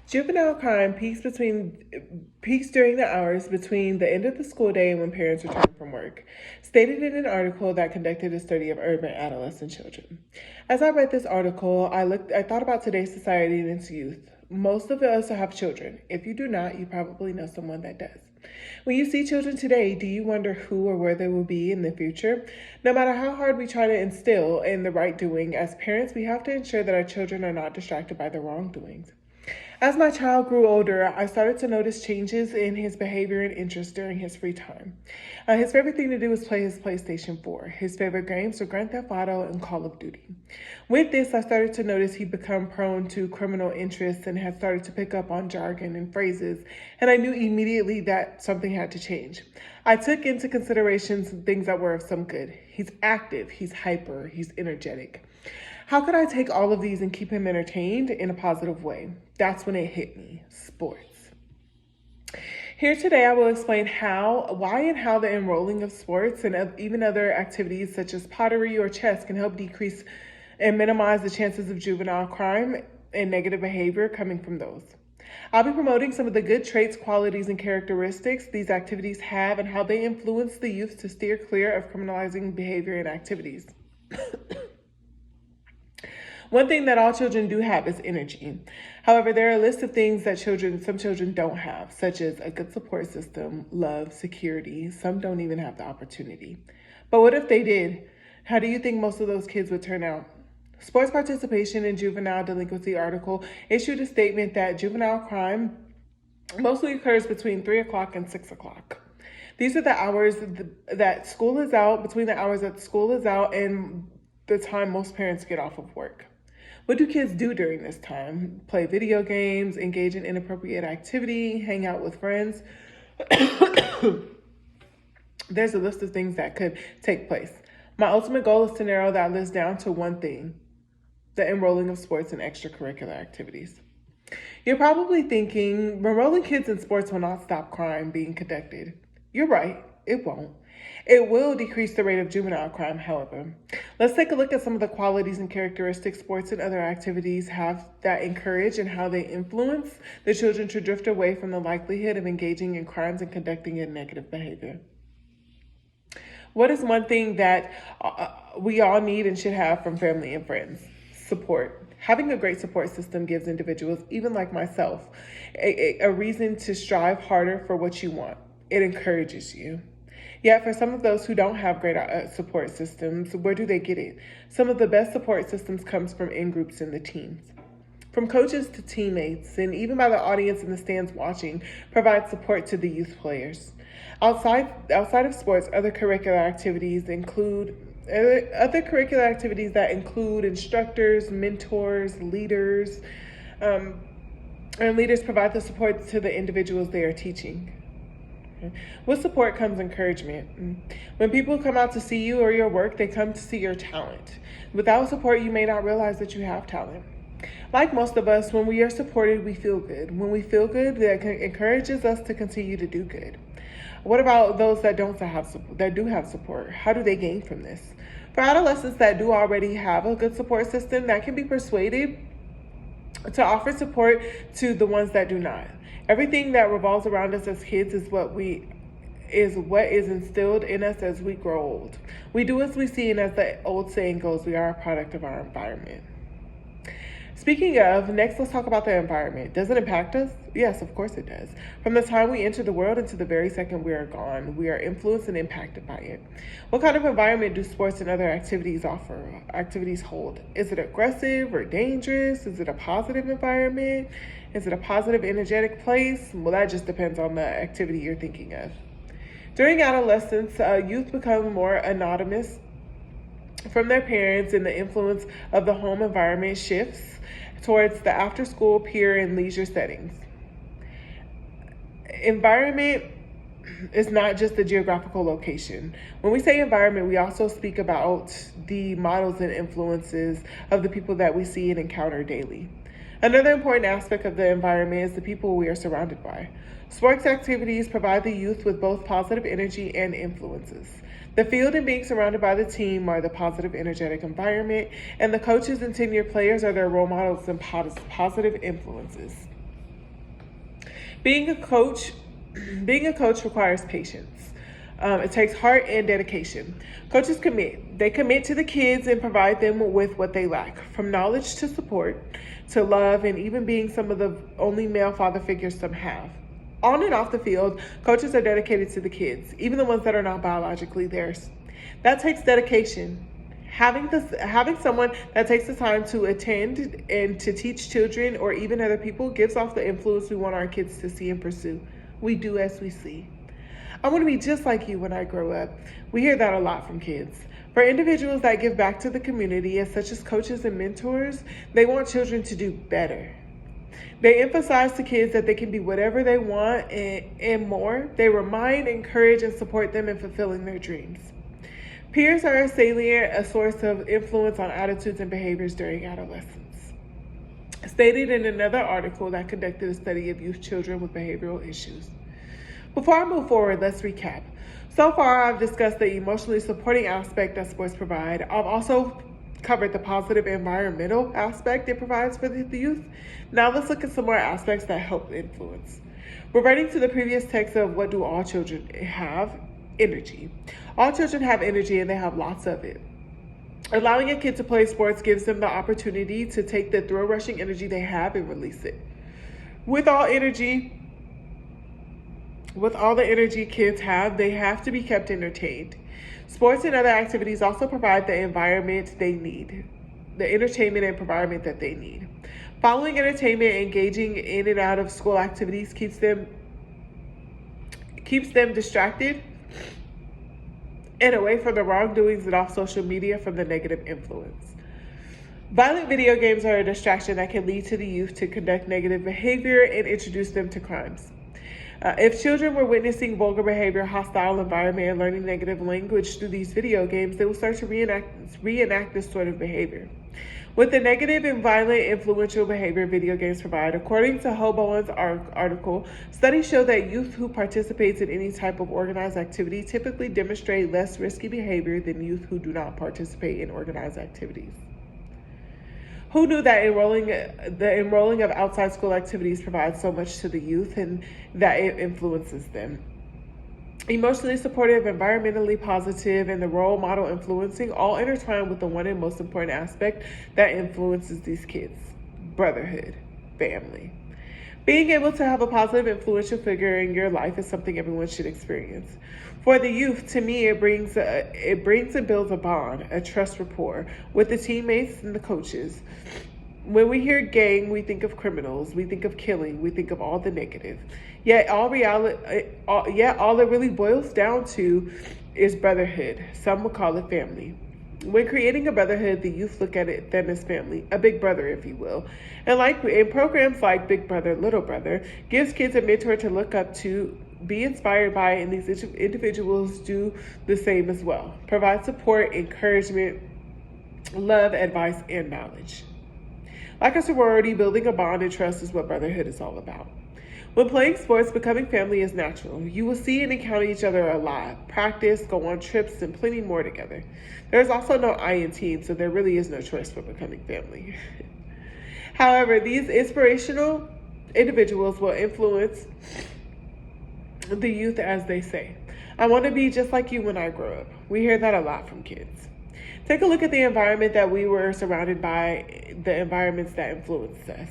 Juvenile crime peaks during the hours between the end of the school day and when parents return from work, stated in an article that conducted a study of urban adolescent children. As I read this article, I thought about today's society and its youth. Most of us have children. If you do not, you probably know someone that does. When you see children today, do you wonder who or where they will be in the future? No matter how hard we try to instill in the right doing, as parents, we have to ensure that our children are not distracted by the wrongdoings. As my child grew older, I started to notice changes in his behavior and interests during his free time. His favorite thing to do was play his PlayStation 4. His favorite games were Grand Theft Auto and Call of Duty. With this, I started to notice he'd become prone to criminal interests and had started to pick up on jargon and phrases, and I knew immediately that something had to change. I took into consideration some things that were of some good. He's active, he's hyper, he's energetic. How could I take all of these and keep him entertained in a positive way? That's when it hit me, sports. Here today, I will explain why and how the enrolling of sports and even other activities such as pottery or chess can help decrease and minimize the chances of juvenile crime and negative behavior coming from those. I'll be promoting some of the good traits, qualities, and characteristics these activities have and how they influence the youth to steer clear of criminalizing behavior and activities. One thing that all children do have is energy. However, there are a list of things that some children don't have, such as a good support system, love, security. Some don't even have the opportunity. But what if they did? How do you think most of those kids would turn out? Sports participation in juvenile delinquency article issued a statement that juvenile crime mostly occurs between 3 o'clock and 6 o'clock. These are the hours that school is out, between the hours that school is out and the time most parents get off of work. What do kids do during this time? Play video games, engage in inappropriate activity, hang out with friends. There's a list of things that could take place. My ultimate goal is to narrow that list down to one thing: the enrolling of sports and extracurricular activities. You're probably thinking, enrolling kids in sports will not stop crime being conducted. You're right, it won't. It will decrease the rate of juvenile crime, however. Let's take a look at some of the qualities and characteristics sports and other activities have that encourage and how they influence the children to drift away from the likelihood of engaging in crimes and conducting a negative behavior. What is one thing that we all need and should have from family and friends? Support. Having a great support system gives individuals, even like myself, a reason to strive harder for what you want. It encourages you. Yet for some of those who don't have great support systems, where do they get it? Some of the best support systems comes from in-groups in the teams. From coaches to teammates, and even by the audience in the stands watching, provide support to the youth players. Outside of sports, other curricular activities that include instructors, mentors, leaders, and leaders provide the support to the individuals they are teaching. With support comes encouragement. When people come out to see you or your work, they come to see your talent. Without support, you may not realize that you have talent. Like most of us, when we are supported, we feel good. When we feel good, that encourages us to continue to do good. What about those that do have support? How do they gain from this? For adolescents that do already have a good support system, that can be persuaded to offer support to the ones that do not. Everything that revolves around us as kids is what is instilled in us as we grow old. We do as we see, and as the old saying goes, we are a product of our environment. Speaking of, next let's talk about the environment. Does it impact us? Yes, of course it does. From the time we enter the world until the very second we are gone, we are influenced and impacted by it. What kind of environment do sports and other activities hold? Is it aggressive or dangerous? Is it a positive environment? Is it a positive, energetic place? Well, that just depends on the activity you're thinking of. During adolescence, youth become more anonymous from their parents, and the influence of the home environment shifts towards the after-school, peer, and leisure settings. Environment is not just the geographical location. When we say environment, we also speak about the models and influences of the people that we see and encounter daily. Another important aspect of the environment is the people we are surrounded by. Sports activities provide the youth with both positive energy and influences. The field and being surrounded by the team are the positive, energetic environment, and the coaches and tenured players are their role models and positive influences. Being a coach, being a coach requires patience. It takes heart and dedication. Coaches commit. They commit to the kids and provide them with what they lack, from knowledge to support, to love, and even being some of the only male father figures some have. On and off the field, coaches are dedicated to the kids, even the ones that are not biologically theirs. That takes dedication. Having someone that takes the time to attend and to teach children or even other people gives off the influence we want our kids to see and pursue. We do as we see. I want to be just like you when I grow up. We hear that a lot from kids. For individuals that give back to the community, as such as coaches and mentors, they want children to do better. They emphasize to kids that they can be whatever they want and more. They remind, encourage, and support them in fulfilling their dreams. Peers are a source of influence on attitudes and behaviors during adolescence. Stated in another article that conducted a study of youth children with behavioral issues. Before I move forward, let's recap. So far, I've discussed the emotionally supporting aspect that sports provide. I've also covered the positive environmental aspect it provides for the youth. Now let's look at some more aspects that help influence. Reverting to the previous text of what do all children have? Energy. All children have energy and they have lots of it. Allowing a kid to play sports gives them the opportunity to take the thrill-rushing energy they have and release it. With all the energy kids have, they have to be kept entertained. Sports and other activities also provide the environment they need, the entertainment and environment that they need. Following entertainment, engaging in and out of school activities keeps them distracted and away from the wrongdoings and off social media from the negative influence. Violent video games are a distraction that can lead to the youth to conduct negative behavior and introduce them to crimes. If children were witnessing vulgar behavior, hostile environment, and learning negative language through these video games, they will start to reenact this sort of behavior. With the negative and violent influential behavior video games provide, according to Hoboin's article, studies show that youth who participate in any type of organized activity typically demonstrate less risky behavior than youth who do not participate in organized activities. Who knew that the enrolling of outside school activities provides so much to the youth and that it influences them? Emotionally supportive, environmentally positive, and the role model influencing all intertwine with the one and most important aspect that influences these kids: brotherhood, family. Being able to have a positive, influential figure in your life is something everyone should experience. For the youth, to me, it brings and builds a bond, a trust rapport with the teammates and the coaches. When we hear gang, we think of criminals, we think of killing, we think of all the negative. Yet all it really boils down to is brotherhood. Some would call it family. When creating a brotherhood, the youth look at it then as family, a big brother, if you will. And like in programs like Big Brother, Little Brother, gives kids a mentor to look up to, be inspired by, and these individuals do the same as well. Provide support, encouragement, love, advice, and knowledge. Like a sorority, building a bond and trust is what brotherhood is all about. When playing sports, becoming family is natural. You will see and encounter each other a lot, practice, go on trips, and plenty more together. There's also no I in team, so there really is no choice for becoming family. However, these inspirational individuals will influence the youth as they say. I want to be just like you when I grow up. We hear that a lot from kids. Take a look at the environment that we were surrounded by, the environments that influenced us.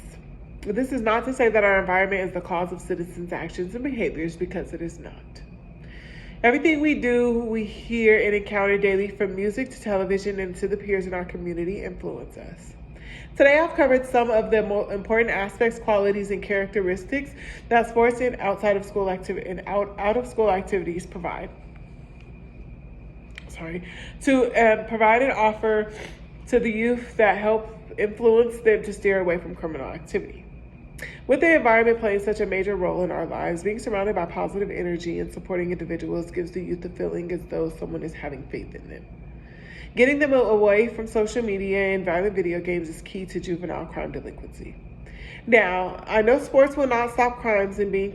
This is not to say that our environment is the cause of citizens' actions and behaviors, because it is not. Everything we do, we hear, and encounter daily, from music to television and to the peers in our community, influence us. Today, I've covered some of the more important aspects, qualities, and characteristics that sports and out of school activities provide. To provide and offer to the youth that help influence them to steer away from criminal activity. With the environment playing such a major role in our lives, being surrounded by positive energy and supporting individuals gives the youth a feeling as though someone is having faith in them. Getting them away from social media and violent video games is key to juvenile crime delinquency. Now, I know sports will not stop crimes being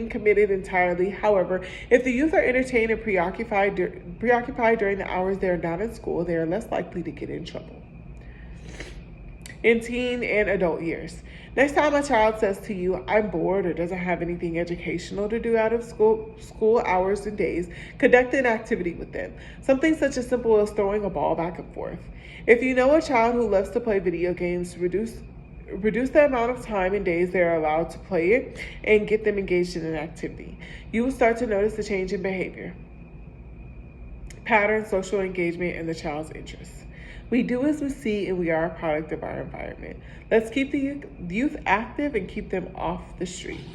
committed entirely. However, if the youth are entertained and preoccupied during the hours they are not in school, they are less likely to get in trouble. in teen and adult years. Next time a child says to you, "I'm bored," or doesn't have anything educational to do out of school hours and days, conduct an activity with them. Something such as simple as throwing a ball back and forth. If you know a child who loves to play video games, reduce the amount of time and days they are allowed to play it and get them engaged in an activity. You will start to notice the change in behavior, pattern, social engagement, and the child's interests. We do as we see, and we are a product of our environment. Let's keep the youth active and keep them off the streets.